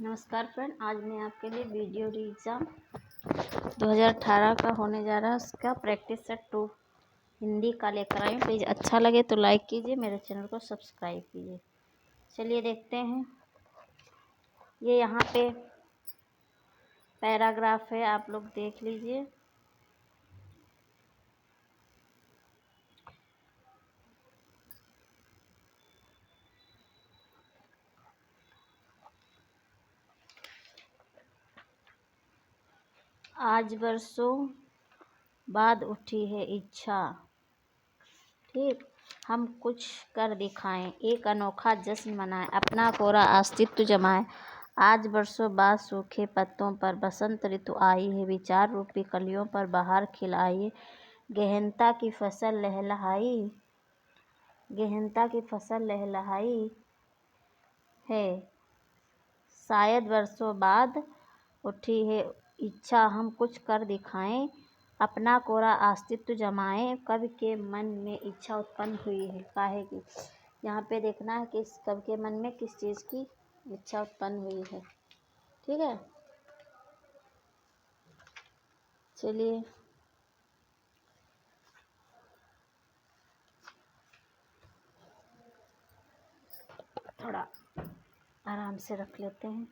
नमस्कार फ्रेंड, आज मैं आपके लिए वीडियो एग्ज़ाम 2018 का होने जा रहा है, उसका प्रैक्टिस सेट 2 हिंदी का लेकर आई हूँ। प्लीज़ अच्छा लगे तो लाइक कीजिए, मेरे चैनल को सब्सक्राइब कीजिए। चलिए देखते हैं। ये यहाँ पे पैराग्राफ है, आप लोग देख लीजिए। आज बरसों बाद उठी है इच्छा, ठीक, हम कुछ कर दिखाएं, एक अनोखा जश्न मनाएं, अपना कोरा अस्तित्व जमाएं। आज बरसों बाद सूखे पत्तों पर बसंत ऋतु आई है, विचार रूपी कलियों पर बाहर खिलाई, गहनता की फसल लहलहाई, गहनता की फसल लहलहाई है। शायद बरसों बाद उठी है इच्छा, हम कुछ कर दिखाएं, अपना कोरा अस्तित्व जमाएं। कवि के मन में इच्छा उत्पन्न हुई है, काहे की। यहाँ पे देखना है कि इस कवि के मन में किस चीज़ की इच्छा उत्पन्न हुई है, ठीक है। चलिए थोड़ा आराम से रख लेते हैं।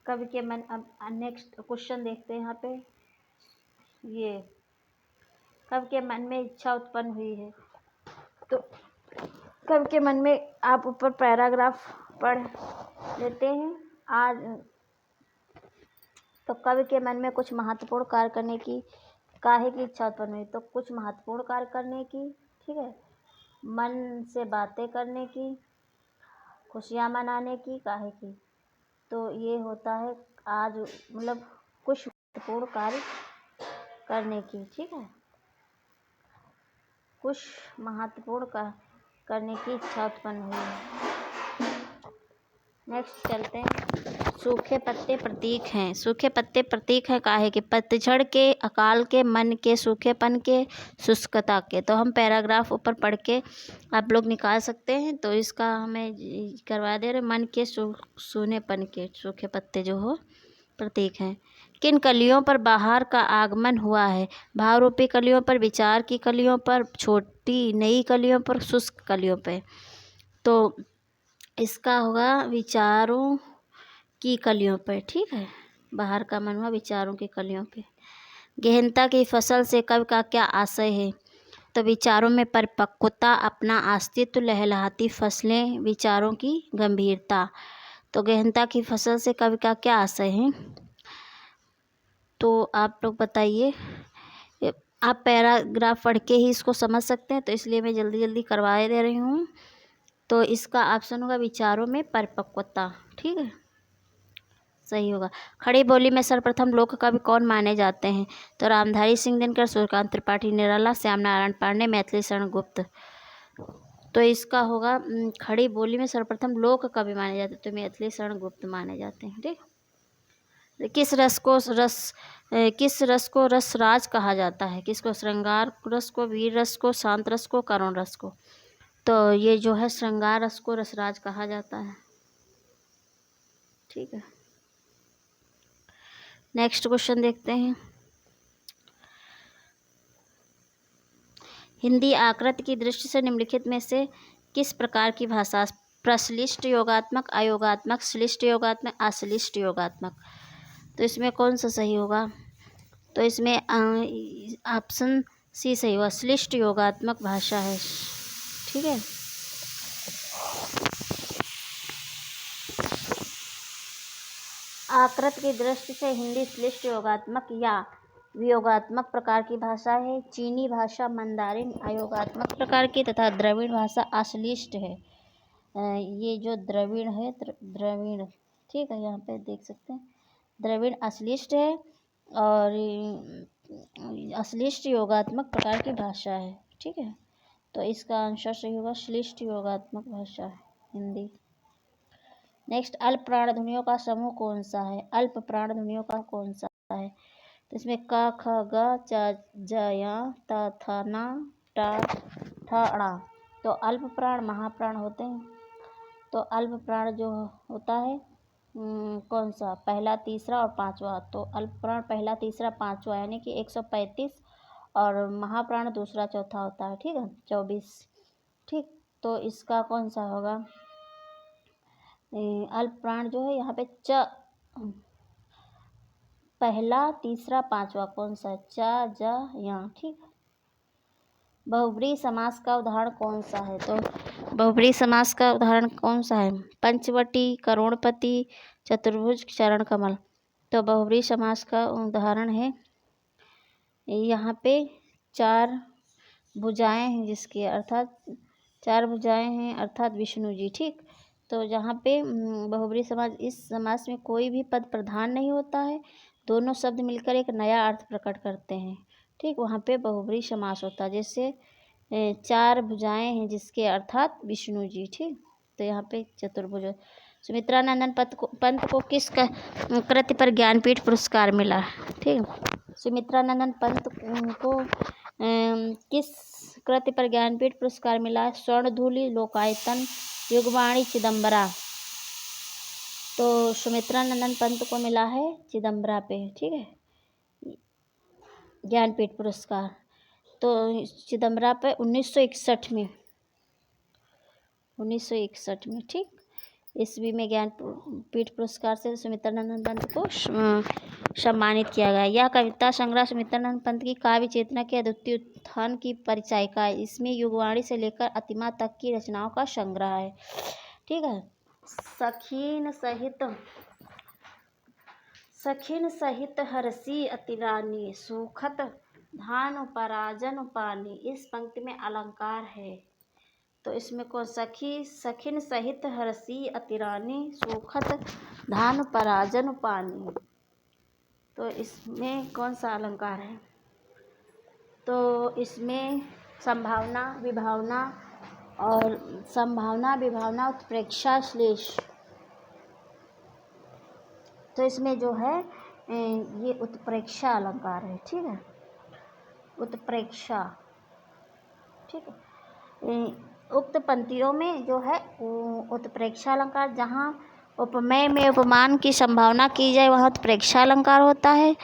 कवि के मन, अब नेक्स्ट क्वेश्चन देखते हैं। यहाँ पे ये कवि के मन में इच्छा उत्पन्न हुई है, तो कवि के मन में आप ऊपर पैराग्राफ पढ़ लेते हैं। आज तो कवि के मन में कुछ महत्वपूर्ण कार्य करने की काहे की इच्छा उत्पन्न हुई, तो कुछ महत्वपूर्ण कार्य करने की, ठीक है, मन से बातें करने की, खुशियाँ मनाने की, काहे की। तो ये होता है आज, मतलब कुछ महत्वपूर्ण कार्य करने की, ठीक है, कुछ महत्वपूर्ण करने की इच्छा उत्पन्न हुई है। नेक्स्ट चलते हैं। सूखे पत्ते प्रतीक हैं, सूखे पत्ते प्रतीक हैं काहे के, पतझड़ के, अकाल के, मन के सूखेपन के, शुष्कता के। तो हम पैराग्राफ ऊपर पढ़ के आप लोग निकाल सकते हैं। तो इसका हमें करवा दे रहे, मन के सूनेपन के सूखे पत्ते जो हो प्रतीक हैं। किन कलियों पर बाहर का आगमन हुआ है, भावरूपी कलियों पर, विचार की कलियों पर, छोटी नई कलियों पर, शुष्क कलियों पर। तो इसका होगा विचारों की कलियों पर, ठीक है, बाहर का मन हुआ विचारों की कलियों पे। गहनता की फसल से कवि का क्या आशय है, तो विचारों में परिपक्वता, अपना अस्तित्व, लहलहाती फसलें, विचारों की गंभीरता। तो गहनता की फसल से कवि का क्या आशय है, तो आप लोग बताइए। आप पैराग्राफ पढ़ के ही इसको समझ सकते हैं, तो इसलिए मैं जल्दी जल्दी करवा दे रही हूँ। तो इसका ऑप्शन होगा विचारों में परिपक्वता, ठीक है, सही होगा। खड़ी बोली में सर्वप्रथम लोक कवि कौन माने जाते हैं, तो रामधारी सिंह दिनकर, सूर्यकांत त्रिपाठी निराला, श्याम नारायण पांडे, मैथिली शरण गुप्त। तो इसका होगा खड़ी बोली में सर्वप्रथम लोक कवि माने जाते हैं, तो मैथिली शरण गुप्त माने जाते हैं, ठीक। किस रस को रसराज कहा जाता है, किसको, श्रृंगार रस को, वीर रस को, शांत रस को, करुण रस को। तो ये जो है श्रृंगार रस को रसराज कहा जाता है, ठीक है। नेक्स्ट क्वेश्चन देखते हैं। हिंदी आकृति की दृष्टि से निम्नलिखित में से किस प्रकार की भाषा, प्रश्लिष्ट योगात्मक, अयोगात्मक, श्लिष्ट योगात्मक, अश्लिष्ट योगात्मक। तो इसमें कौन सा सही होगा, तो इसमें ऑप्शन सी सही होगा, श्लिष्ट योगात्मक भाषा है, ठीक है। आकृति की दृष्टि से हिंदी श्लिष्ट योगात्मक या वियोगात्मक प्रकार की भाषा है, चीनी भाषा मंदारिन अयोगात्मक प्रकार की, तथा द्रविड़ भाषा अश्लिष्ट है। ये जो द्रविड़ है, द्रविड़, ठीक है, यहाँ पे देख सकते हैं, द्रविड़ अश्लिष्ट है और अश्लिष्ट योगात्मक प्रकार की भाषा है, ठीक है। तो इसका आंसर सही होगा, श्लिष्ट योगात्मक भाषा है हिंदी। नेक्स्ट, अल्प प्राण ध्वनियों का समूह कौन सा है, अल्प प्राण ध्वनियों का कौन सा है, तो इसमें क, ख, ग, च, ज, य, त, थ, न, ट, ठ, ण। तो अल्प प्राण महाप्राण होते हैं। तो अल्प प्राण जो होता है कौन सा, पहला, तीसरा और पांचवा। तो अल्पप्राण पहला, तीसरा, पांचवा, यानी कि 135, और महाप्राण दूसरा, चौथा होता है। ठीक है, 24। ठीक, तो इसका कौन सा होगा, अल्पप्राण जो है यहाँ पे पहला, तीसरा, पांचवा कौन सा है, यहाँ। ठीक, बहुब्रीहि समास का उदाहरण कौन सा है, तो बहुब्रीहि समास का उदाहरण कौन सा है, पंचवटी, करोड़पति, चतुर्भुज, चरण कमल। तो बहुब्रीहि समास का उदाहरण है, यहाँ पे 4 भुजाएं हैं जिसके, अर्थात 4 भुजाएं हैं अर्थात विष्णु जी। ठीक, तो जहाँ पे बहुब्रीहि समास, इस समास में कोई भी पद प्रधान नहीं होता है, दोनों शब्द मिलकर एक नया अर्थ प्रकट करते हैं। ठीक, वहाँ पे बहुब्रीहि समास होता है। जैसे 4 भुजाएं हैं जिसके, अर्थात विष्णु जी। ठीक, तो यहाँ पे चतुर्भुज। सुमित्रानंदन पंत को किस कृति पर ज्ञानपीठ पुरस्कार मिला। ठीक, सुमित्रानंदन पंत को किस कृति पर ज्ञानपीठ पुरस्कार मिला, स्वर्णधूलि, लोकायतन, युगवाणी, चिदम्बरा। तो सुमित्रानंदन पंत को मिला है चिदम्बरा पे। ठीक है, ज्ञानपीठ पुरस्कार। तो चिदम्बरा पे 1961 में, 1961 में। ठीक, ईस्वी में ज्ञानपीठ पुरस्कार से सुमित्रानंदन पंत को सम्मानित किया गया। यह कविता संग्रह सुमित्रानंद पंत की काव्य चेतना के अद्वितीय उत्थान की परिचायिका है। इसमें युगवाणी से लेकर अतिमा तक की रचनाओं का संग्रह है। ठीक है, सखीन सहित हरसी अतिरानी, सुखत धानु पराजन पानी। इस पंक्ति में अलंकार है, तो इसमें कौन, सखिन सहित हरसी अतिरानी, सुखत धानु पराजन पानी। तो इसमें कौन सा अलंकार है, तो इसमें संभावना, विभावना और विभावना, उत्प्रेक्षा, श्लेष। तो इसमें जो है ये उत्प्रेक्षा अलंकार है। ठीक है, उत्प्रेक्षा। ठीक है, उक्त पंक्तियों में जो है उत्प्रेक्षा अलंकार, जहाँ उपमेय में उपमान की संभावना की जाए वहाँ उत्प्रेक्षा अलंकार होता है।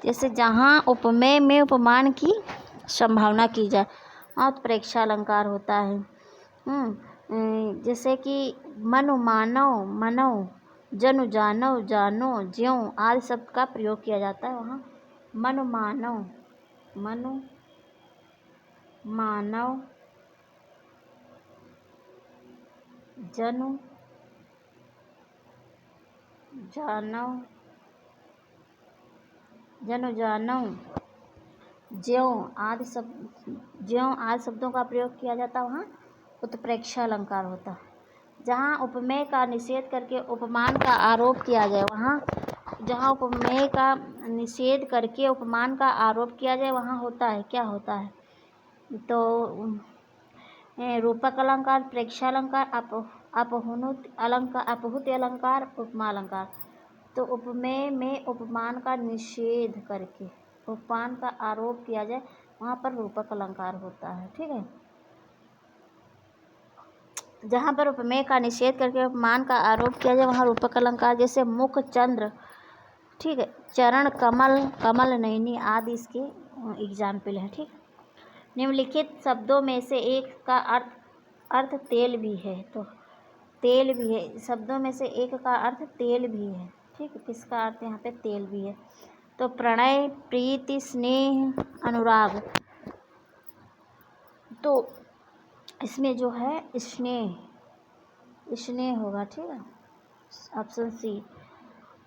जैसे जहाँ उपमेय में उपमान की संभावना की जाए वहाँ उत्प्रेक्षा अलंकार होता है। जैसे कि मनु, मानव, मनव, जनु, जानव, जानो, ज्यों आदि शब्द का प्रयोग किया जाता है वहाँ। मनु, मानव, जनु, जानव, ज्यों आदि शब्दों का प्रयोग किया जाता है वहाँ उत्प्रेक्षा अलंकार होता है। जहाँ उपमेय का निषेध करके उपमान का आरोप किया जाए वहाँ, जहाँ उपमेय का निषेध करके उपमान का आरोप किया जाए वहाँ होता है, क्या होता है, तो रूपक अलंकार, प्रेक्षा अलंकार, अपहुति अलंकार, उपमा अलंकार। तो उपमेय में उपमान का निषेध करके उपमान का आरोप किया जाए वहाँ पर रूपक अलंकार होता है। ठीक है, जहाँ पर उपमेय का निषेध करके उपमान का आरोप किया जाए वहाँ रूपक अलंकार। जैसे मुख, चंद्र, ठीक है, चरण, कमल, कमल नयनी आदि इसके एग्जाम्पल है। ठीक, निम्नलिखित शब्दों में से एक का अर्थ तेल भी है, तो तेल भी है, शब्दों में से एक का अर्थ तेल भी है। ठीक है, किसका अर्थ यहाँ पे तेल भी है, तो प्रणय, प्रीति, स्नेह, अनुराग। तो इसमें जो है स्नेह होगा। ठीक है, ऑप्शन सी।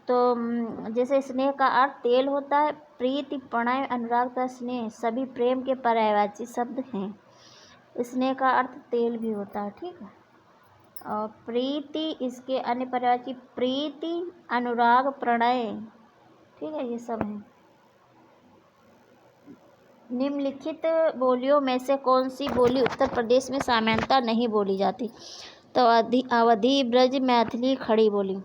तो जैसे स्नेह का अर्थ तेल होता है, प्रीति, प्रणय, अनुराग का स्नेह सभी प्रेम के पर्यायवाची शब्द हैं। स्नेह का अर्थ तेल भी होता है। ठीक है, और प्रीति इसके अन्य पर्यायवाची प्रीति, अनुराग, प्रणय। ठीक है, ये सब हैं। निम्नलिखित बोलियों में से कौन सी बोली उत्तर प्रदेश में सामान्यतः नहीं बोली जाती, तो अवधी, ब्रज, मैथिली, खड़ी बोली।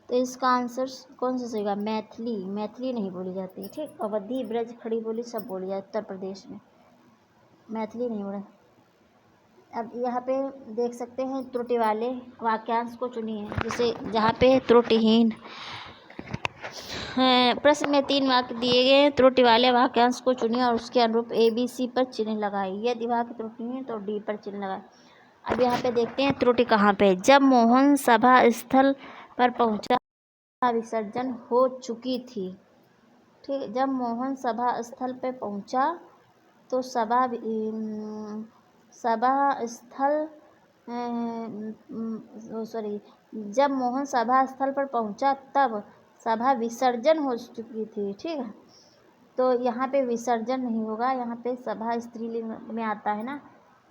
तो इसका आंसर कौन सा सही होगा, मैथिली नहीं बोली जाती। ठीक, अवधी, ब्रज, खड़ी बोली सब बोली जाती उत्तर प्रदेश में, मैथिली नहीं बोला। अब यहाँ पे देख सकते हैं त्रुटि वाले वाक्यांश को चुनिए, जैसे जहाँ पे त्रुटिहीन प्रश्न में 3 वाक्य दिए गए हैं, त्रुटि वाले वाक्यांश को चुनिए और उसके अनुरूप ABC पर चिन्ह लगाइए। यदि वाक्य त्रुटिहीन तो D पर चिन्ह लगाए। अब यहाँ पे देखते हैं त्रुटि कहाँ पे। जब मोहन सभा स्थल पर पहुंचा विसर्जन हो चुकी थी। ठीक, जब मोहन सभा स्थल पर पहुंचा तो सभा स्थल सॉरी जब मोहन सभा स्थल पर पहुंचा तब सभा विसर्जन हो चुकी थी। ठीक है, तो यहाँ पे विसर्जन नहीं होगा, यहाँ पे सभा स्त्रीलिंग में आता है ना,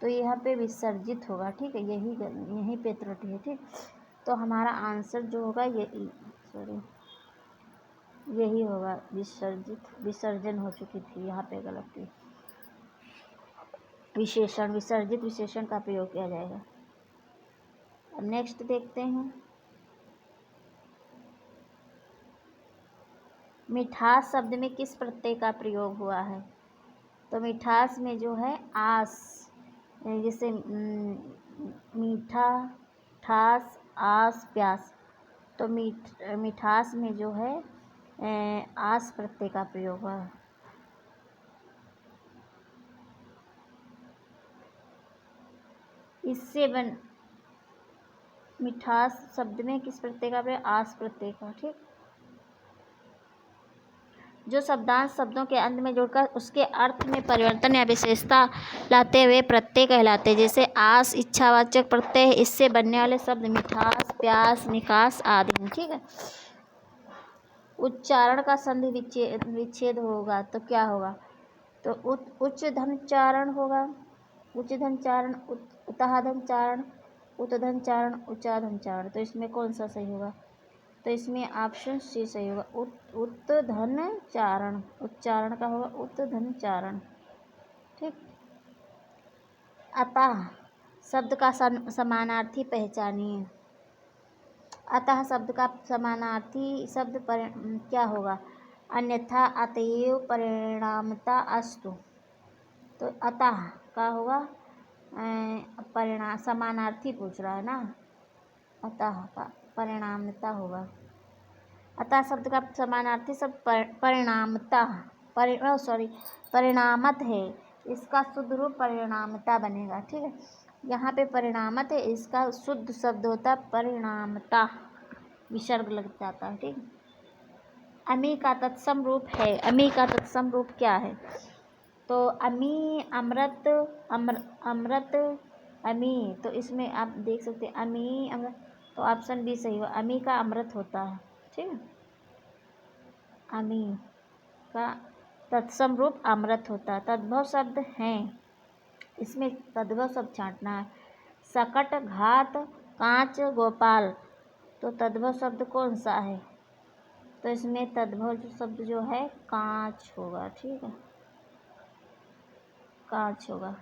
तो यहाँ पे विसर्जित होगा। ठीक है, यहीं पे त्रुटि है। ठीक, तो हमारा आंसर जो होगा यही होगा, विसर्जन हो चुकी थी, यहाँ पे गलती। विशेषण, विसर्जित विशेषण का प्रयोग किया जाएगा। अब नेक्स्ट देखते हैं, मिठास शब्द में किस प्रत्यय का प्रयोग हुआ है। तो मिठास में जो है आस, जैसे मीठा, ठास, आस, प्यास, तो मिठास में जो है आस प्रत्यय का प्रयोग हुआ है। इससे मिठास शब्द में किस प्रत्यय का प्रयोग, आस प्रत्यय का। ठीक, जो शब्दांश शब्दों के अंत में जोड़कर उसके अर्थ में परिवर्तन या विशेषता लाते हुए प्रत्यय कहलाते, जैसे आस इच्छावाचक प्रत्यय, इससे बनने वाले शब्द मिठास, प्यास, निकास आदि। ठीक है, उच्चारण का संधि विच्छेद होगा तो क्या होगा, तो उच्च धनचारण होगा, उच्च धनचारण, उतः धनचारण, उतधनचारण, उच्चा धनचारण। तो इसमें कौन सा सही होगा, तो इसमें ऑप्शन सी सही होगा, उत्धनचारण, उच्चारण का होगा उत्धनचारण। ठीक, अतः शब्द का समानार्थी पहचानिए। अतः शब्द का समानार्थी शब्द क्या होगा, अन्यथा, अतएव, परिणामता, अस्तु। तो अतः का होगा परिणाम, समानार्थी पूछ रहा है ना, अतः का परिणामता होगा। अतः शब्द का समानार्थी शब्द परिणामता, परिणामत है, इसका शुद्ध रूप परिणामता बनेगा। ठीक है, यहाँ पे परिणामत है, इसका शुद्ध शब्द होता है परिणामता, विसर्ग लग जाता है। ठीक, अमी का तत्सम रूप है। अमी का तत्सम रूप क्या है, तो अमी, अमृत, अमृत, अमी, तो इसमें आप देख सकते हैं अमी, अमृत, तो ऑप्शन बी सही होगा, अमी का अमृत होता है। ठीक है, अमी का तत्सम रूप अमृत होता है। तद्भव शब्द हैं, इसमें तद्भव शब्द छांटना है, सकट, घात, कांच, गोपाल, तो तद्भव शब्द कौन सा है, तो इसमें तद्भव शब्द जो है कांच होगा। ठीक है, कांच होगा।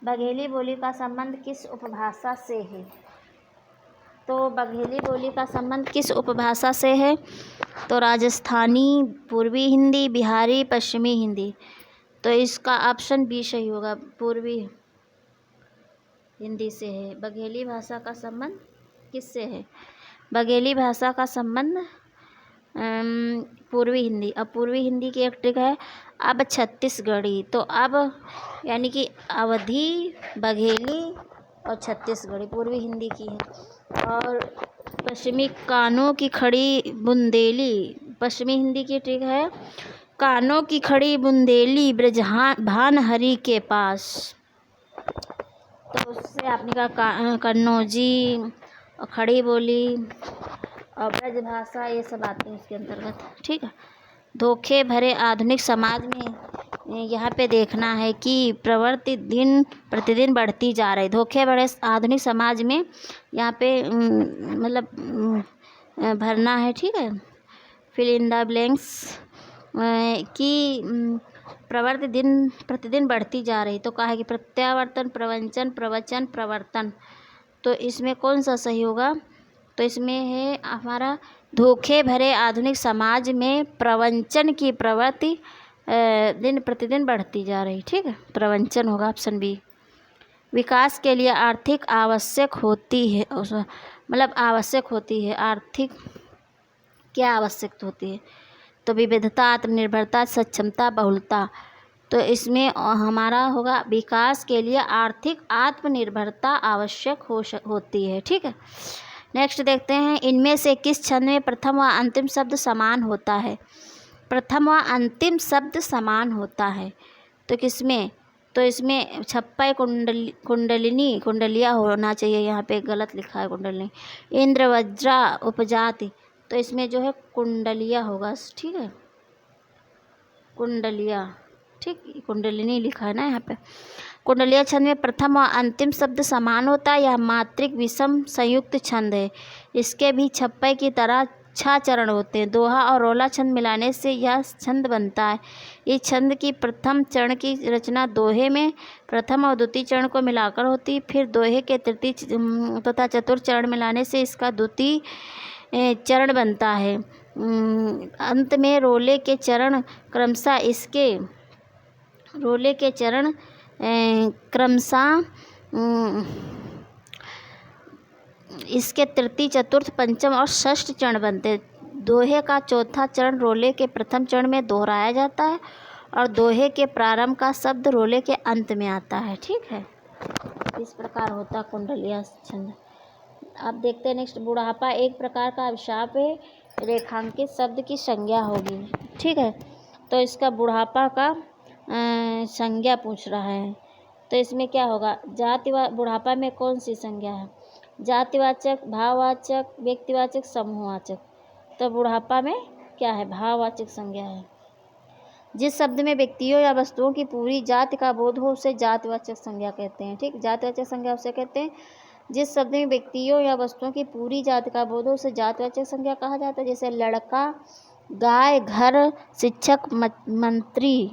बघेली बोली का संबंध किस उपभाषा से है, तो बघेली बोली का संबंध किस उपभाषा से है, तो राजस्थानी, पूर्वी हिंदी, बिहारी, पश्चिमी हिंदी, तो इसका ऑप्शन बी सही होगा, पूर्वी हिंदी से है। बघेली भाषा का संबंध किससे है, बघेली भाषा का संबंध पूर्वी हिंदी। अब पूर्वी हिंदी की एक ट्रिक है, अब छत्तीसगढ़ी, तो अब यानी कि अवधी, बघेली और छत्तीसगढ़ी पूर्वी हिंदी की है। और पश्चिमी, कानों की खड़ी बुंदेली, पश्चिमी हिंदी की ट्रिक है, कानों की खड़ी बुंदेली ब्रजभान हरि के पास, तो उससे आपने कहा कन्नौजी और खड़ी बोली और ब्रजभाषा, ये सब आते हैं इसके अंतर्गत। ठीक है, धोखे भरे आधुनिक समाज में यहाँ पे देखना है कि प्रवृत्ति दिन प्रतिदिन बढ़ती जा रही। धोखे भरे आधुनिक समाज में यहाँ पे मतलब भरना है। ठीक है, फिल इन द ब्लैंक्स कि प्रवृत्ति दिन प्रतिदिन बढ़ती जा रही, तो कहा है कि प्रत्यावर्तन, प्रवंचन, प्रवचन, प्रवर्तन, तो इसमें कौन सा सही होगा, तो इसमें है हमारा धोखे भरे आधुनिक समाज में प्रवंचन की प्रवृत्ति दिन प्रतिदिन बढ़ती जा रही। ठीक है, प्रवंचन होगा ऑप्शन बी। विकास के लिए आर्थिक आवश्यक होती है, मतलब आवश्यक होती है। आर्थिक क्या आवश्यक होती है? तो विविधता, आत्मनिर्भरता, सक्षमता, बहुलता। तो इसमें हमारा होगा विकास के लिए आर्थिक आत्मनिर्भरता आवश्यक होती है। ठीक है, नेक्स्ट देखते हैं, इनमें से किस छंद में प्रथम व अंतिम शब्द समान होता है? प्रथम व अंतिम शब्द समान होता है तो किसमें? तो इसमें छप्पय कुंडलिया होना चाहिए, यहाँ पे गलत लिखा है कुंडलिनी। इंद्र वज्रा उपजाति, तो इसमें जो है कुंडलिया होगा। ठीक है, कुंडलिया, ठीक, कुंडलिनी लिखा है ना यहाँ पे। कुंडलिया छंद में प्रथम और अंतिम शब्द समान होता है। यह मात्रिक विषम संयुक्त छंद है। इसके भी छप्पय की तरह 6 चरण होते हैं। दोहा और रोला छंद मिलाने से यह छंद बनता है। इस छंद की प्रथम चरण की रचना दोहे में प्रथम और द्वितीय चरण को मिलाकर होती है। फिर दोहे के तृतीय तथा चतुर्थ चरण मिलाने से इसका द्वितीय चरण बनता है। अंत में रोले के चरण क्रमशः इसके तृतीय, चतुर्थ, पंचम और षष्ठ चरण बनते हैं। दोहे का चौथा चरण रोले के प्रथम चरण में दोहराया जाता है और दोहे के प्रारंभ का शब्द रोले के अंत में आता है। ठीक है, इस प्रकार होता कुंडलिया छंद। अब देखते हैं नेक्स्ट, बुढ़ापा एक प्रकार का अभिशाप है, रेखांकित शब्द की संज्ञा होगी। ठीक है, तो इसका बुढ़ापा का संज्ञा पूछ रहा है। तो इसमें क्या होगा? बुढ़ापा में कौन सी संज्ञा है? जातिवाचक, भाववाचक, व्यक्तिवाचक, समूहवाचक। तो बुढ़ापा में क्या है? भाववाचक संज्ञा है। जिस शब्द में व्यक्तियों या वस्तुओं की पूरी जाति का बोध हो उसे जातिवाचक संज्ञा कहते हैं। ठीक, जातिवाचक संज्ञा उसे कहते हैं जिस शब्द में व्यक्तियों या वस्तुओं की पूरी जाति का बोध हो उसे जातिवाचक संज्ञा कहा जाता है। जैसे लड़का, गाय, घर, शिक्षक, मंत्री।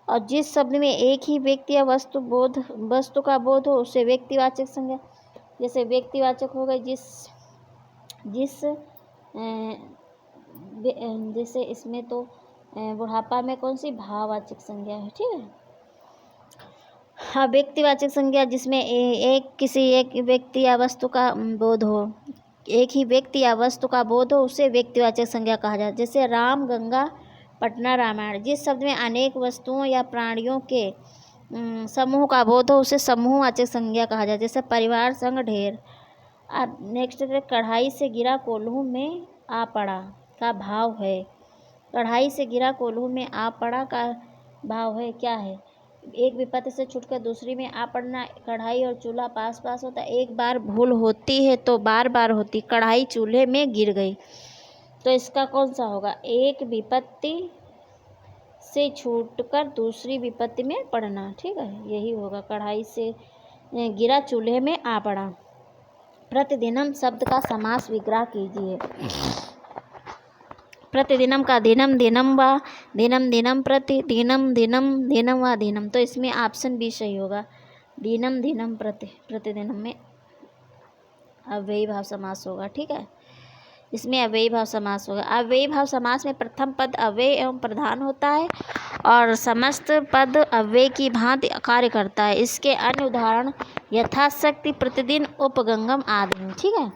और जिस शब्द में एक ही व्यक्ति या वस्तु का बोध हो उसे व्यक्तिवाचक संज्ञा। जैसे व्यक्तिवाचक हो गए जैसे इसमें तो बुढ़ापा में कौन सी? भाववाचक संज्ञा है। ठीक है, हाँ, व्यक्तिवाचक संज्ञा जिसमें किसी एक व्यक्ति या वस्तु का बोध हो, एक ही व्यक्ति या वस्तु का बोध हो उसे व्यक्तिवाचक संज्ञा कहा जाता है। जैसे राम, गंगा, पटना, रामायण। जिस शब्द में अनेक वस्तुओं या प्राणियों के समूह का बोध हो उसे समूहवाचक संज्ञा कहा जाता है। जैसे परिवार, संग, ढेर। अब नेक्स्ट है, कढ़ाई से गिरा कोल्हू में आ पड़ा का भाव है। कढ़ाई से गिरा कोल्हू में आ पड़ा का भाव है, क्या है? एक विपत्ति से छूटकर दूसरी में आ पड़ना। कढ़ाई और चूल्हा पास पास होता है। एक बार भूल होती है तो बार बार होती। कढ़ाई चूल्हे में गिर गई। तो इसका कौन सा होगा? एक विपत्ति से छूटकर दूसरी विपत्ति में पड़ना। ठीक है, यही होगा। कढ़ाई से गिरा, चूल्हे में आ पड़ा। प्रतिदिनम शब्द का समास विग्रह कीजिए। प्रतिदिनम का दिनम, दिनम व दिनम, दिनम प्रति, दिनम, दिनम, दिनम व दिनम। तो इसमें ऑप्शन बी सही होगा। दिनम, दिनम प्रति। प्रतिदिनम में अव्ययी भाव समास होगा। ठीक है, इसमें अव्ययी भाव समास होगा। अव्ययी भाव समास में प्रथम पद अव्यय एवं प्रधान होता है और समस्त पद अव्यय की भांति कार्य करता है। इसके अन्य उदाहरण यथाशक्ति, प्रतिदिन, उपगंगम आदि हैं। ठीक है,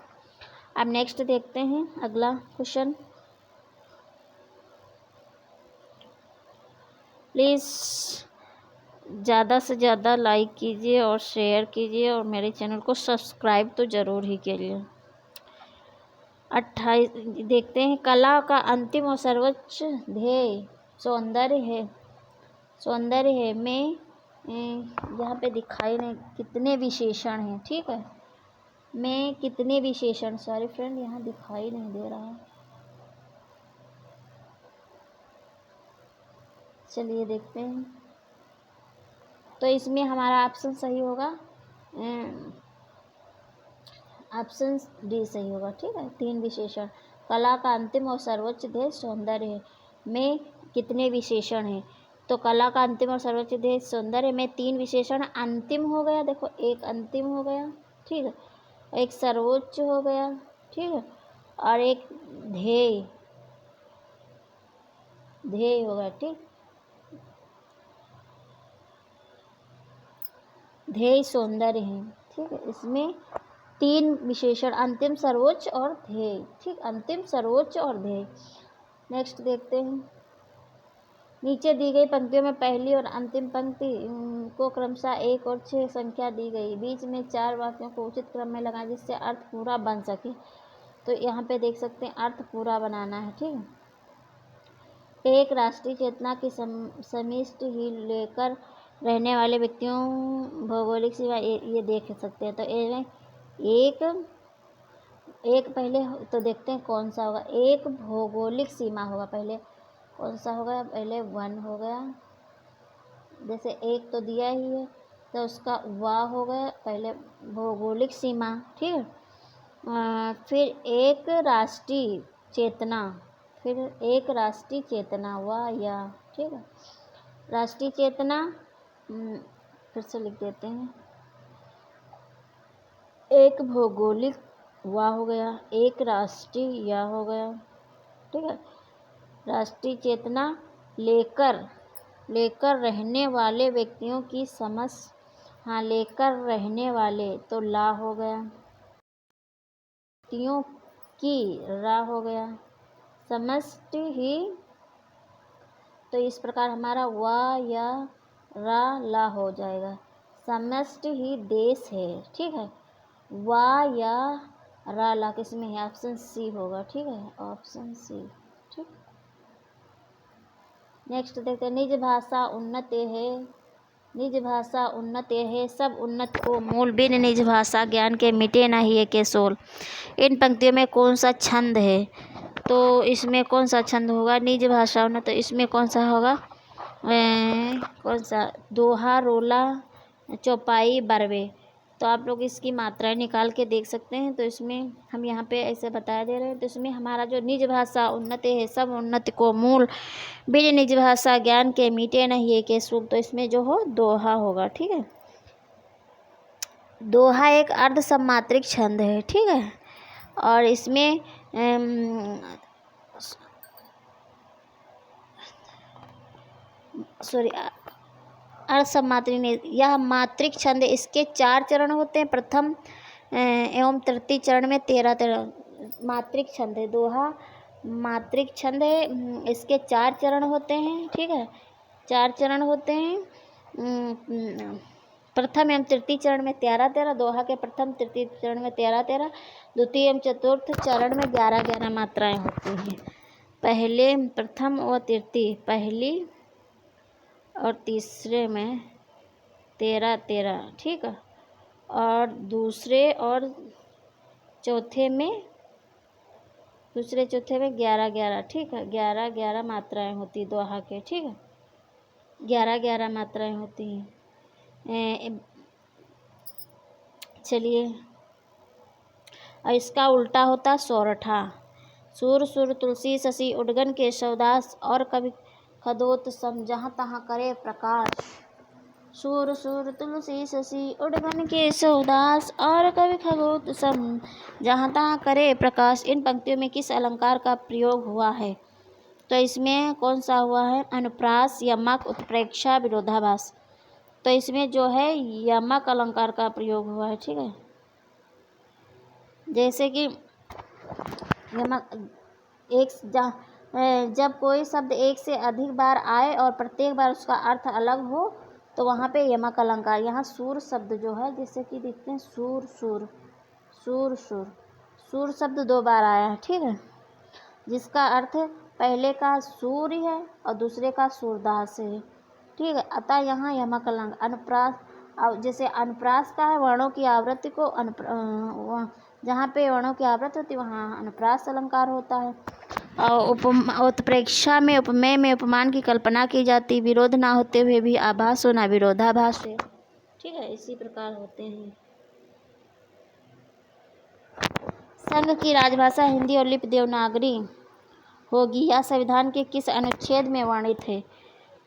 अब नेक्स्ट देखते हैं अगला क्वेश्चन। प्लीज़ ज़्यादा से ज़्यादा लाइक कीजिए और शेयर कीजिए और मेरे चैनल को सब्सक्राइब तो ज़रूर ही कीजिए। 28 देखते हैं, कला का अंतिम और सर्वोच्च ध्येय सौंदर्य है। सौंदर्य है में यहाँ पे दिखाई नहीं कितने विशेषण हैं। ठीक है, में कितने विशेषण, सॉरी फ्रेंड, यहाँ दिखाई नहीं दे रहा है। चलिए देखते हैं। तो इसमें हमारा ऑप्शन सही होगा, ऑप्शन डी सही होगा। ठीक है, 3 विशेषण। कला का अंतिम और सर्वोच्च ध्येय सौंदर्य है में कितने विशेषण हैं? तो कला का अंतिम और सर्वोच्च ध्येय सौंदर्य में 3 विशेषण। अंतिम हो गया, देखो एक अंतिम हो गया, ठीक है, एक सर्वोच्च हो गया, ठीक है, और एक ध्येय हो गया। ठीक, ध्येय सौंदर्य है। ठीक है, इसमें 3 विशेषण अंतिम, सर्वोच्च और ध्येय। ठीक, अंतिम, सर्वोच्च और ध्येय। नेक्स्ट देखते हैं। नीचे दी गई पंक्तियों में पहली और अंतिम पंक्ति को क्रमशः 1 और 6 संख्या दी गई। बीच में 4 वाक्यों को उचित क्रम में लगाएं जिससे अर्थ पूरा बन सके। तो यहाँ पे देख सकते हैं अर्थ पूरा बनाना है। ठीक है, एक राष्ट्रीय चेतना की समिष्टि ही लेकर रहने वाले व्यक्तियों भौगोलिक सीमा ये देख सकते हैं। तो एक पहले तो देखते हैं कौन सा होगा। एक भौगोलिक सीमा होगा, पहले कौन सा होगा, पहले 1 हो गया, जैसे एक तो दिया ही है तो उसका वाह हो गया, पहले भौगोलिक सीमा। ठीक है, फिर एक राष्ट्रीय चेतना, फिर एक राष्ट्रीय चेतना वाह या। ठीक है, राष्ट्रीय चेतना फिर से लिख देते हैं, एक भौगोलिक वाह हो गया, एक राष्ट्रीय या हो गया। ठीक है, राष्ट्रीय चेतना लेकर रहने वाले व्यक्तियों की समझ, हाँ लेकर रहने वाले तो ला हो गया, व्यक्तियों की रा हो गया, समष्टि ही, तो इस प्रकार हमारा वा या रा ला हो जाएगा। समष्टि ही देश है। ठीक है, वा या रा ला किस में है, ऑप्शन सी होगा। ठीक है, ऑप्शन सी। ठीक, नेक्स्ट देखते हैं। निज भाषा उन्नत है, निज भाषा उन्नत है, सब उन्नत को मूल, बिन निज भाषा ज्ञान के मिटे न ही के सोल। इन पंक्तियों में कौन सा छंद है, तो इसमें कौन सा छंद होगा, निज भाषा उन्नत, तो इसमें कौन सा होगा, कौन सा, दोहा, रोला, चौपाई, बरवे। तो आप लोग इसकी मात्राएं निकाल के देख सकते हैं। तो इसमें हम यहाँ पे ऐसे बता दे रहे हैं। तो इसमें हमारा जो निज भाषा उन्नत है, सब उन्नति को मूल, बिन निज भाषा ज्ञान के मीटे नहीं के सूप, तो इसमें जो हो दोहा होगा। ठीक है, दोहा एक अर्ध सम्मात्रिक छंद है। ठीक है, और इसमें अर्धसम्मात्रिक नहीं, यह मात्रिक छंद है। इसके 4 चरण होते हैं, प्रथम एवं तृतीय चरण में 13 मात्रिक छंद है। दोहा मात्रिक छंद है, इसके 4 चरण होते हैं। ठीक है, 4 चरण होते हैं। प्रथम एवं तृतीय चरण में 13 दोहा के प्रथम तृतीय चरण में 13 द्वितीय एवं चतुर्थ चरण में 11 मात्राएं होती हैं। पहले, प्रथम और तृतीय, पहली और तीसरे में 13। ठीक है, और दूसरे चौथे में 11। ठीक है, 11 मात्राएं होती दोहा के। ठीक है, 11 मात्राएं होती हैं। चलिए, और इसका उल्टा होता सोरठा। सूर सुर तुलसी शशि उडगन केशवदास और कवि खदोत सम, जहाँ तहाँ करे प्रकाश। सूर सुर तुलसी शशि उडगन केशवदास और कवि खगोत सम, जहाँ तहाँ करे प्रकाश। इन पंक्तियों में किस अलंकार का प्रयोग हुआ है, तो इसमें कौन सा हुआ है, अनुप्रास, यमक, उत्प्रेक्षा, विरोधाभास। तो इसमें जो है यमक अलंकार का प्रयोग हुआ है। ठीक है, जैसे कि यमक जब कोई शब्द एक से अधिक बार आए और प्रत्येक बार उसका अर्थ अलग हो तो वहाँ पे यमक अलंकार। यहाँ सूर शब्द जो है, जैसे कि देखते हैं सूर सुर, सूर सुर, सूर शब्द 2 बार आया है। ठीक है, जिसका अर्थ पहले का सूर्य है और दूसरे का सूरदास है। ठीक है, अतः यहाँ यमक अलंकार। अनुप्रास, जैसे अनुप्रास का है, वर्णों की आवृत्ति को जहाँ पे वर्णों की आवृत्ति होती है वहाँ अनुप्रास अलंकार होता है। और उत्प्रेक्षा में, उपमेय में उपमान की कल्पना की जाती, विरोध ना होते हुए भी आभास होना विरोधाभास है। ठीक है, इसी प्रकार होते हैं। संघ की राजभाषा हिंदी और लिपि देवनागरी होगी। यह संविधान के किस अनुच्छेद में वर्णित है,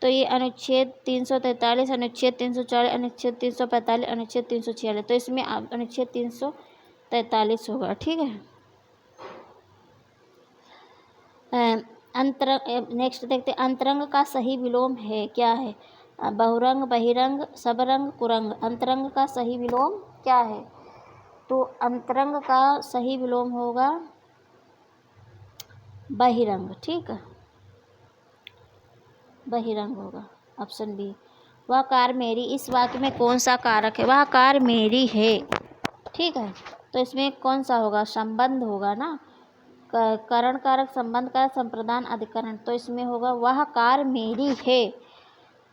तो ये अनुच्छेद 343, अनुच्छेद 340, अनुच्छेद 345, अनुच्छेद 346। तो इसमें अनुच्छेद 343 होगा। ठीक है, नेक्स्ट देखते हैं। अंतरंग का सही विलोम है क्या है, बहुरंग, बहिरंग, सबरंग, कुरंग। अंतरंग का सही विलोम क्या है? तो अंतरंग का सही विलोम होगा बहिरंग। ठीक है, बहिरंग होगा ऑप्शन बी। वह कार मेरी, इस वाक्य में कौन सा कारक है? वह कार मेरी है। ठीक है, तो इसमें कौन सा होगा? संबंध होगा ना, करण कारक, संबंध कारक, संप्रदान, अधिकरण। तो इसमें होगा वह कार मेरी है,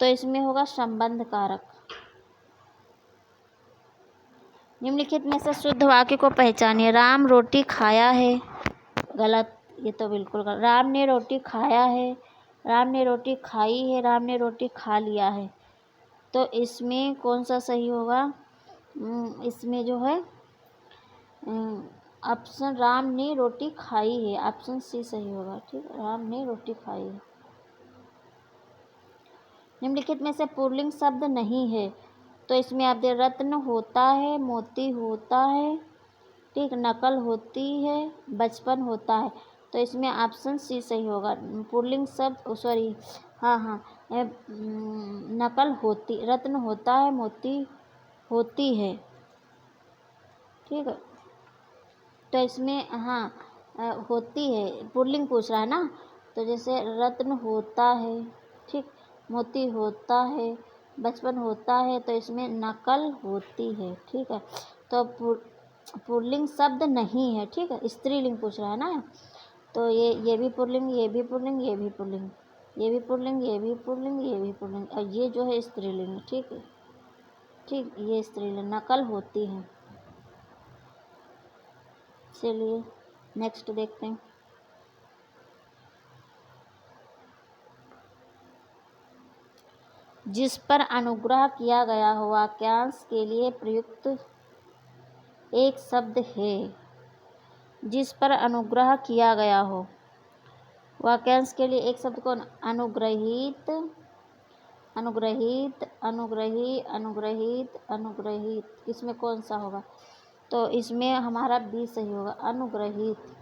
तो इसमें होगा संबंध कारक। निम्नलिखित में से शुद्ध वाक्य को पहचानिए। राम रोटी खाया है, गलत, ये तो बिल्कुल गलत। राम ने रोटी खाया है, राम ने रोटी खाई है, राम ने रोटी खा लिया है। तो इसमें कौन सा सही होगा? इसमें जो है ऑप्शन राम ने रोटी खाई है, ऑप्शन सी सही होगा। ठीक है, राम ने रोटी खाई है। निम्नलिखित में से पुल्लिंग शब्द नहीं है, तो इसमें आप दे रत्न होता है, मोती होता है, ठीक, नकल होती है, बचपन होता है। तो इसमें ऑप्शन सी सही होगा। पुल्लिंग शब्द सॉरी हाँ, नकल होती, रत्न होता है, मोती होती है। ठीक है, तो इसमें होती है, पुल्लिंग पूछ रहा है ना, तो जैसे रत्न होता है, ठीक, मोती होता है, बचपन होता है, तो इसमें नकल होती है। ठीक है, तो पुल्लिंग शब्द नहीं है। ठीक है, स्त्रीलिंग पूछ रहा है ना, तो ये भी पुल्लिंग, ये भी पुल्लिंग, ये भी पुल्लिंग, ये भी पुल्लिंग, ये भी पुल्लिंग, ये भी पुल्लिंग, और ये जो है स्त्रीलिंग है। ठीक है, ठीक, ये स्त्रीलिंग, नकल होती है। चलिए नेक्स्ट देखते हैं। जिस पर अनुग्रह किया गया हो वाक्यांश के लिए प्रयुक्त एक शब्द है। जिस पर अनुग्रह किया गया हो वाक्यांश के लिए एक शब्द कौन? अनुग्रहित, अनुग्रहित, अनुग्रही, अनुग्रहित, अनुग्रहित। इसमें कौन सा होगा? तो इसमें हमारा बी सही होगा, अनुग्रहित।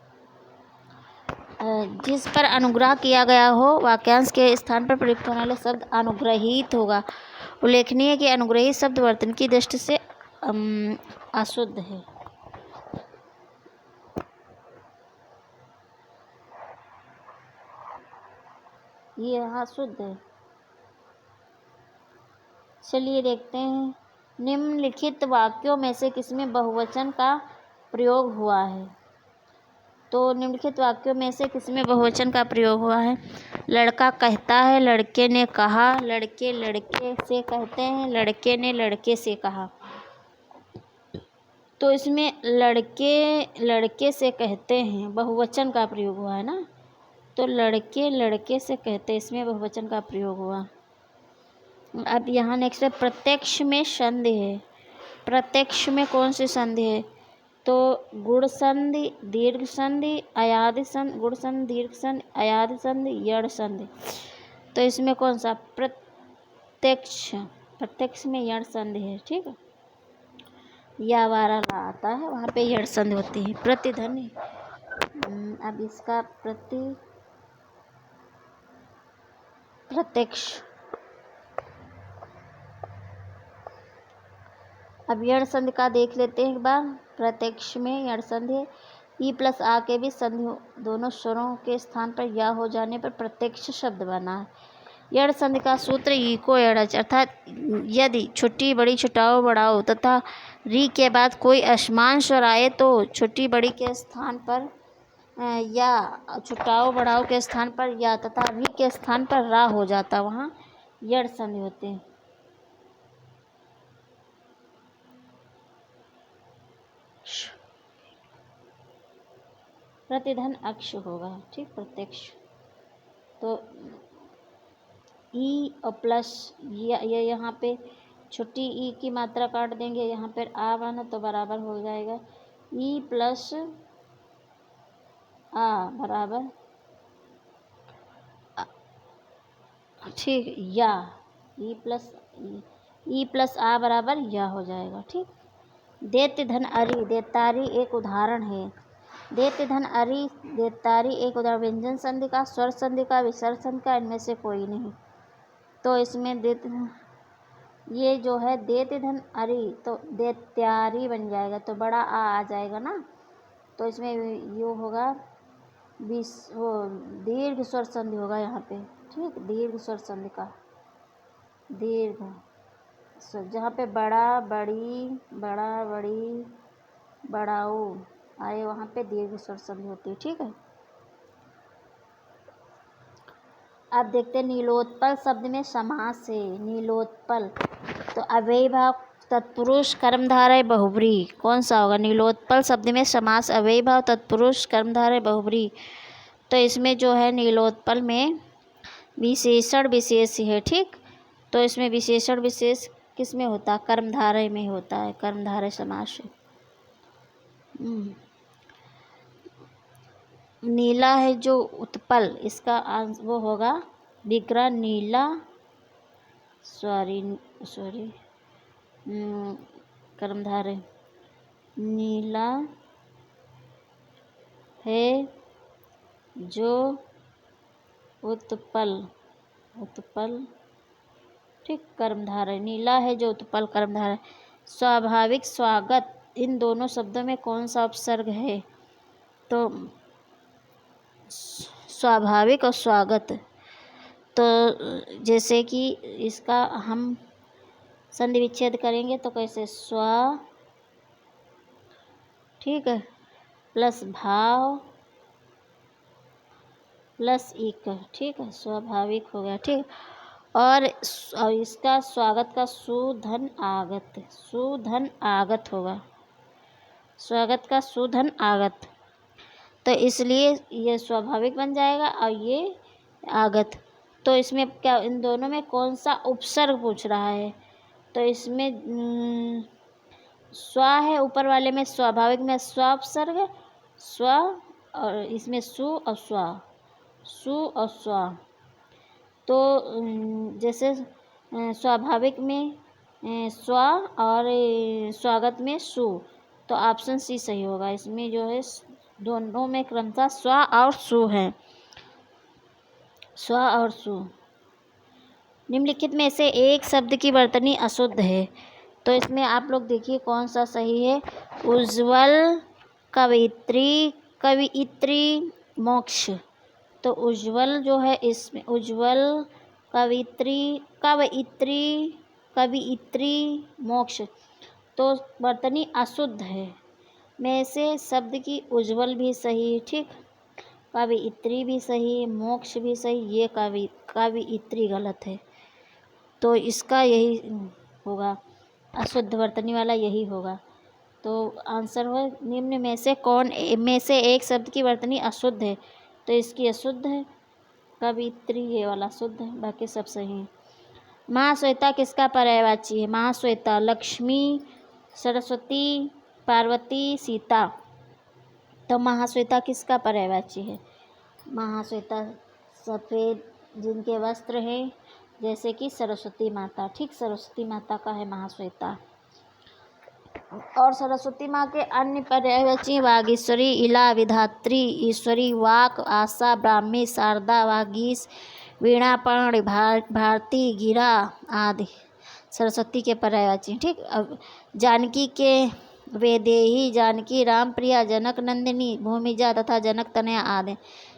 जिस पर अनुग्रह किया गया हो वाक्यांश के स्थान पर प्रयुक्त होने वाला शब्द अनुग्रहित होगा। उल्लेखनीय है कि अनुग्रहित शब्द वर्तन की दृष्टि से अशुद्ध है। ये यहाँ शुद्ध है। चलिए देखते हैं, निम्नलिखित वाक्यों में से किसमें बहुवचन का प्रयोग हुआ है? तो निम्नलिखित वाक्यों में से किसमें बहुवचन का प्रयोग हुआ है? लड़का कहता है, लड़के ने कहा, लड़के लड़के से कहते हैं, लड़के ने लड़के से कहा। तो इसमें लड़के लड़के से कहते हैं, बहुवचन का प्रयोग हुआ है ना, तो लड़के लड़के से कहते हैं, इसमें बहुवचन का प्रयोग हुआ। अब यहाँ नेक्स्ट है, प्रत्यक्ष में संधि है। प्रत्यक्ष में कौन सी संधि है? तो गुण संधि, दीर्घ संधि, अयादि संधि, गुण संधि, दीर्घ संधि, अयादि संधि, यड़ संधि। तो इसमें कौन सा? प्रत्यक्ष, प्रत्यक्ष में यड़ संधि है। ठीक है, या वारा ला आता है, वहाँ पे यड़ संधि होती है। प्रतिध्वनि, अब इसका प्रत्यक्ष, अब यड़ संधि का देख लेते हैं एक बार। प्रत्यक्ष में यड़ संधि है, ई प्लस आ के भी संधि दोनों स्वरों के स्थान पर या हो जाने पर प्रत्यक्ष शब्द बना है। यड़ संधि का सूत्र ई को एड़च, अर्थात यदि छुट्टी बड़ी छुटाओ बढ़ाओ तथा री के बाद कोई असमान स्वर आए तो छुट्टी बड़ी के स्थान पर या, छुटाओ बढ़ाओ के स्थान पर या तथा री के स्थान पर रा हो जाता, वहाँ यड़ संधि होते हैं। प्रतिधन अक्ष होगा। ठीक, प्रत्यक्ष। तो ई और प्लस ये यहाँ पे छुट्टी ई की मात्रा काट देंगे, यहाँ पर आ बना तो बराबर हो जाएगा ई प्लस आ बराबर, ठीक, या ई प्लस आ बराबर या हो जाएगा। ठीक, दैत्य धन अरि, देतारी एक उदाहरण है। दैत्य धन अरि, देतारी एक उदाहरण व्यंजन संधि का, स्वर संधि का, विसर्ग संधि का, इनमें से कोई नहीं। तो इसमें ये जो है देते धन अरी, तो देत्यारी बन जाएगा, तो बड़ा आ जाएगा ना, तो इसमें यो होगा वो दीर्घ स्वर संधि होगा यहाँ पे, ठीक, दीर्घ स्वर संधि का दीर्घ स्वर, जहाँ पे बड़ा बड़ी बड़ा बड़ी बड़ाऊ आए वहाँ पे दीर्घ स्वर संधि होती है, ठीक है। अब देखते हैं नीलोत्पल शब्द में समास है। नीलोत्पल तो अव्ययी भाव तत्पुरुष कर्मधारय बहुब्री, कौन सा होगा? नीलोत्पल शब्द में समास अव्ययी भाव तत्पुरुष कर्मधारय बहुब्री, तो इसमें जो है नीलोत्पल में विशेषण विशेष है, ठीक, तो इसमें विशेषण विशेष किस में होता है? कर्मधारय में होता है, कर्मधारय समास है। नीला है जो उत्पल, इसका वो होगा विग्रह नीला, सॉरी कर्मधारय नीला है जो उत्पल ठीक, कर्मधारय नीला है जो उत्पल कर्मधारय। स्वाभाविक स्वागत, इन दोनों शब्दों में कौन सा उपसर्ग है? तो स्वाभाविक और स्वागत, तो जैसे कि इसका हम संधि विच्छेद करेंगे तो कैसे? स्व, ठीक है, प्लस भाव प्लस इक, ठीक है, स्वाभाविक हो गया, ठीक। और इसका स्वागत का सुधन आगत होगा, स्वागत का सुधन आगत, तो इसलिए ये स्वाभाविक बन जाएगा और ये आगत। तो इसमें क्या, इन दोनों में कौन सा उपसर्ग पूछ रहा है? तो इसमें स्व है, ऊपर वाले में स्वाभाविक में स्व उपसर्ग, स्व, और इसमें सु और स्व, तो जैसे स्वाभाविक में स्व और स्वागत में सु, तो ऑप्शन सी सही होगा। इसमें जो है दोनों में क्रमशः स्व और सु है, स्व और सु। निम्नलिखित में से एक शब्द की वर्तनी अशुद्ध है, तो इसमें आप लोग देखिए कौन सा सही है। उज्ज्वल, कवियत्री, मोक्ष, तो उज्ज्वल जो है इसमें उज्ज्वल, कवियत्री, मोक्ष, तो वर्तनी अशुद्ध है। में से शब्द की उज्ज्वल भी सही, ठीक, कवियत्री भी सही, मोक्ष भी सही, ये कवियत्री गलत है, तो इसका यही होगा, अशुद्ध वर्तनी वाला यही होगा। तो आंसर हो निम्न में से कौन में से एक शब्द की वर्तनी अशुद्ध है? तो इसकी अशुद्ध है कवियत्री, ये वाला शुद्ध है, बाकी सब सही है। महाश्वेता किसका पर्यायवाची है? महाश्वेता लक्ष्मी, सरस्वती, पार्वती, सीता, तो महाश्वेता किसका पर्यायवाची है? महाश्वेता सफ़ेद जिनके वस्त्र हैं, जैसे कि सरस्वती माता, ठीक, सरस्वती माता का है महाश्वेता। और सरस्वती माँ के अन्य पर्यायवाची वागीश्वरी, इला, विधात्री, ईश्वरी, वाक, आशा, ब्राह्मी, शारदा, वागीश, वीणा, पर्ण, भारती, गिरा आदि सरस्वती के पर्यायवाची, ठीक। अब जानकी के वैदेही, जानकी, रामप्रिया, जनक नंदिनी, भूमिजा तथा जनक तनया आदि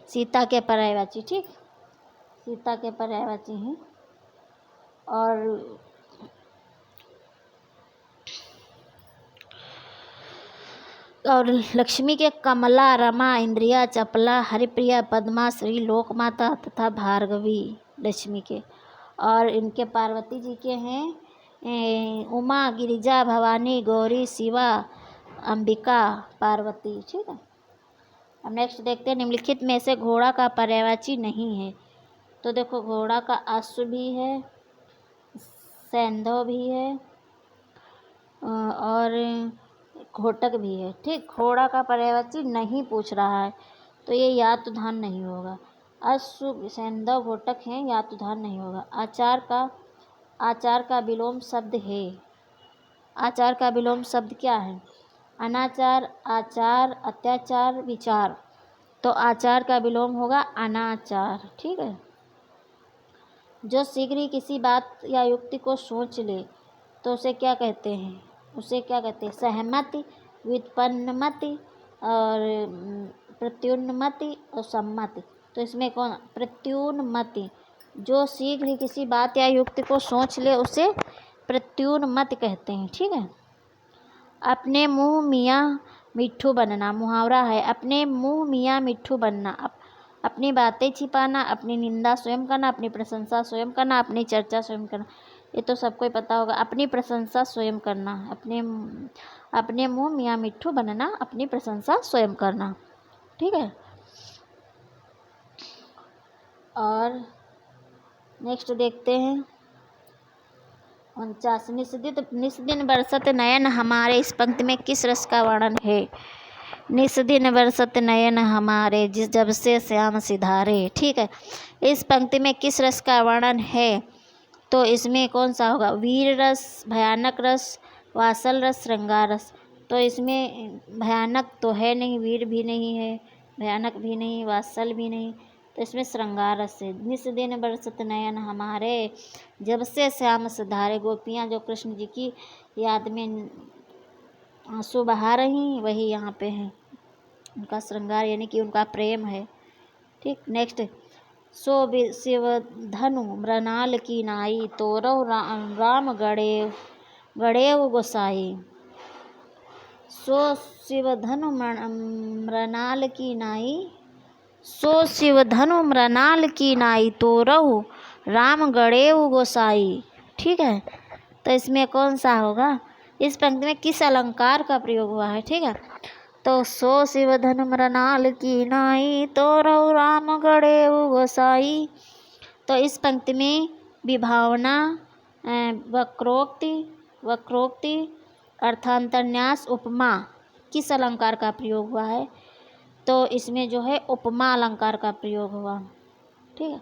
सीता के पर्यायवाची, ठीक, सीता के पर्यायवाची हैं। और लक्ष्मी के कमला, रमा, इंद्रिया, चपला, हरिप्रिया, पद्मा, श्री, लोकमाता तथा भार्गवी लक्ष्मी के। और इनके पार्वती जी के हैं उमा, गिरिजा, भवानी, गौरी, शिवा, अंबिका, पार्वती, ठीक है। अब नेक्स्ट देखते हैं निम्नलिखित में से घोड़ा का पर्यायवाची नहीं है। तो देखो घोड़ा का अश्व भी है, सैंधव भी है और घोटक भी है, ठीक। घोड़ा का पर्यायवाची नहीं पूछ रहा है, तो ये यातुधान नहीं होगा। अश्व, सैंधव, घोटक हैं, यातुधान नहीं होगा। आचार का विलोम शब्द है। आचार का विलोम शब्द क्या है? अनाचार, आचार, अत्याचार, विचार, तो आचार का विलोम होगा अनाचार, ठीक है। जो शीघ्र ही किसी बात या युक्ति को सोच ले तो उसे क्या कहते हैं? उसे क्या कहते हैं? सहमति, व्युत्पन्नमति और प्रत्युन्मति और सम्मति। तो इसमें कौन? प्रत्युन्मति। जो शीघ्र ही किसी बात या युक्ति को सोच ले उसे प्रत्युन्मति कहते हैं। ठीक है। अपने मुँह मियाँ मिट्ठू बनना, मुहावरा है। अपने मुँह मियाँ मिट्ठू बनना, अपनी बातें छिपाना, अपनी निंदा स्वयं करना, अपनी प्रशंसा स्वयं करना, अपनी चर्चा स्वयं करना। ये तो सबको ही पता होगा। अपनी प्रशंसा स्वयं करना, अपने मुँह मियाँ मिट्ठू बनना, अपनी प्रशंसा स्वयं करना। ठीक है। और नेक्स्ट देखते हैं 49। निस्दिन बरसत नयन हमारे, इस पंक्ति में किस रस का वर्णन है? निस्दिन बरसत नयन हमारे, जिस जब से श्याम सिधारे। ठीक है। इस पंक्ति में किस रस का वर्णन है? तो इसमें कौन सा होगा? वीर रस, भयानक रस, वात्सल रस, श्रृंगार रस। तो इसमें भयानक तो है नहीं, वीर भी नहीं है, भयानक भी नहीं, वात्सल भी नहीं, तो इसमें श्रृंगार रस है। निस्दिन बरसत नयन हमारे, जब से श्याम सिधारे। गोपियाँ जो कृष्ण जी की याद में आंसू बहा रही वही यहाँ पे हैं, उनका श्रृंगार यानी कि उनका प्रेम है। ठीक। नेक्स्ट, सो शिव धनु मृणाल की नाई, तोरव राम गड़ेव गोसाई। सो शिव धनु मृणाल की नाई, सो शिव धनु मृणाल की नाई, तोरव राम गड़ेव गोसाई। ठीक है। तो इसमें कौन सा होगा? इस पंक्ति में किस अलंकार का प्रयोग हुआ है? ठीक है। तो सो शिव धनु मृणाल की नाई, तोरव राम गड़ेव गोसाई। तो इस पंक्ति में विभावना, वक्रोक्ति, अर्थांतरन्यास, उपमा किस अलंकार का प्रयोग हुआ है? तो इसमें जो है उपमा अलंकार का प्रयोग हुआ। ठीक है।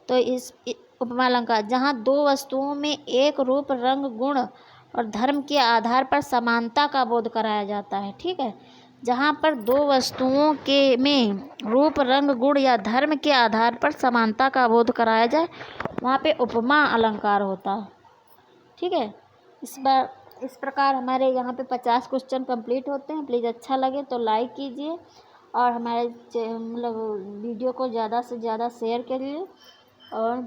तो इस उपमा अलंकार, जहाँ दो वस्तुओं में एक रूप, रंग, गुण और धर्म के आधार पर समानता का बोध कराया जाता है। ठीक है। जहाँ पर दो वस्तुओं के में रूप, रंग, गुण या धर्म के आधार पर समानता का बोध कराया जाए वहाँ पे उपमा अलंकार होता है। ठीक है। इस प्रकार हमारे यहाँ पे 50 क्वेश्चन कंप्लीट होते हैं। प्लीज़ अच्छा लगे तो लाइक कीजिए और हमारे मतलब वीडियो को ज़्यादा से ज़्यादा शेयर करिए और